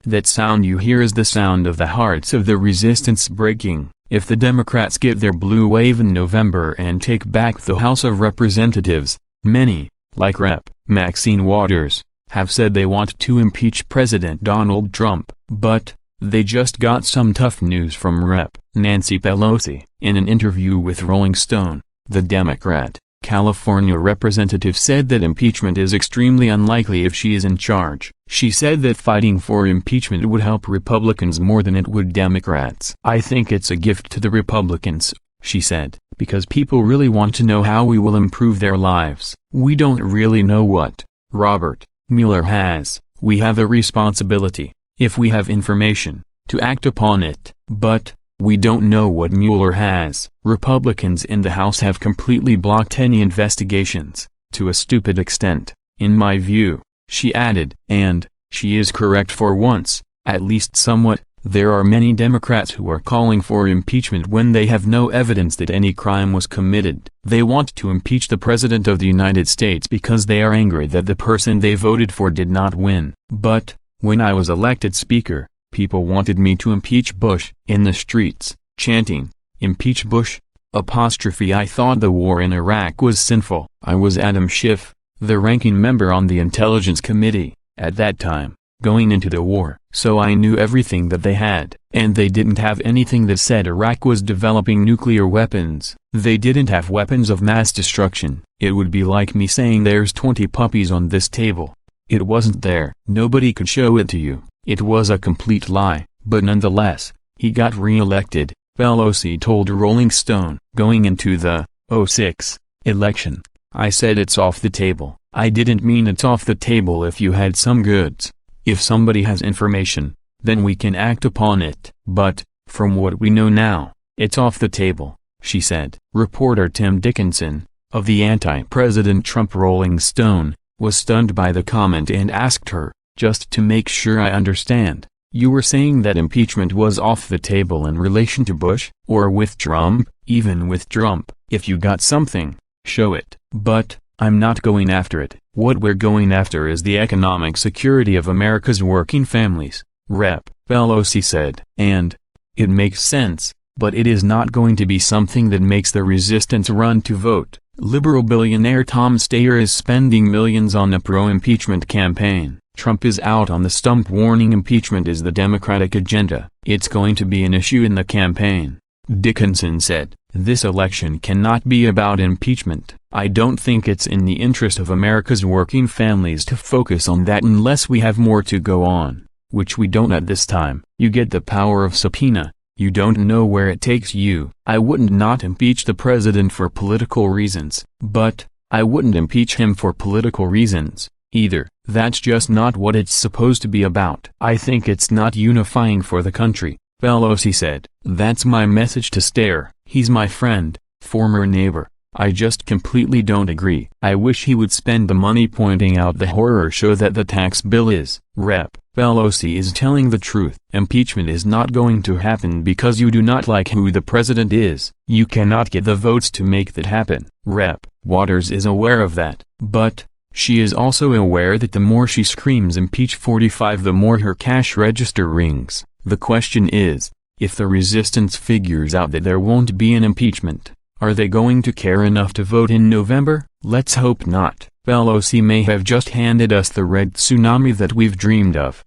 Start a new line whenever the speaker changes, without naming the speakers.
That sound you hear is the sound of the hearts of the resistance breaking. If the Democrats get their blue wave in November and take back the House of Representatives, many, like Rep. Maxine Waters, have said they want to impeach President Donald Trump, but they just got some tough news from Rep. Nancy Pelosi. In an interview with Rolling Stone, the Democrat, California representative said that impeachment is extremely unlikely if she is in charge. She said that fighting for impeachment would help Republicans more than it would Democrats. "I think it's a gift to the Republicans," she said, "because people really want to know how we will improve their lives. We don't really know what Robert Mueller has. We have a responsibility, if we have information, to act upon it, but we don't know what Mueller has." Republicans in the House have completely blocked any investigations, to a stupid extent, in my view, she added. And she is correct for once, at least somewhat. There are many Democrats who are calling for impeachment when they have no evidence that any crime was committed. They want to impeach the President of the United States because they are angry that the person they voted for did not win. "But, when I was elected Speaker, people wanted me to impeach Bush in the streets, chanting, 'Impeach Bush'. I thought the war in Iraq was sinful." I was Adam Schiff, the ranking member on the Intelligence Committee, at that time, going into the war. So I knew everything that they had, and they didn't have anything that said Iraq was developing nuclear weapons. They didn't have weapons of mass destruction. It would be like me saying there's 20 puppies on this table. It wasn't there. Nobody could show it to you. It was a complete lie, but nonetheless, he got re-elected, Pelosi told Rolling Stone. Going into the '06 election, I said it's off the table. I didn't mean it's off the table if you had some goods. If somebody has information, then we can act upon it. But, from what we know now, it's off the table, she said. Reporter Tim Dickinson, of the anti-President Trump Rolling Stone, was stunned by the comment and asked her, "Just to make sure I understand, you were saying that impeachment was off the table in relation to Bush, or with Trump?" "Even with Trump, if you got something, show it. But, I'm not going after it. What we're going after is the economic security of America's working families," Rep. Pelosi said. And it makes sense, but it is not going to be something that makes the resistance run to vote. Liberal billionaire Tom Steyer is spending millions on a pro-impeachment campaign. Trump is out on the stump warning impeachment is the Democratic agenda. It's going to be an issue in the campaign. Dickinson said, "This election cannot be about impeachment. I don't think it's in the interest of America's working families to focus on that unless we have more to go on, which we don't at this time. You get the power of subpoena. You don't know where it takes you. I wouldn't not impeach the president for political reasons, but I wouldn't impeach him for political reasons either. That's just not what it's supposed to be about. I think it's not unifying for the country," Pelosi said. "That's my message to Steyer. He's my friend, former neighbor. I just completely don't agree. I wish he would spend the money pointing out the horror show that the tax bill is." Rep. Pelosi is telling the truth. Impeachment is not going to happen because you do not like who the president is. You cannot get the votes to make that happen. Rep. Waters is aware of that, but she is also aware that the more she screams impeach 45 the more her cash register rings. The question is, if the resistance figures out that there won't be an impeachment, are they going to care enough to vote in November? Let's hope not. Pelosi may have just handed us the red tsunami that we've dreamed of.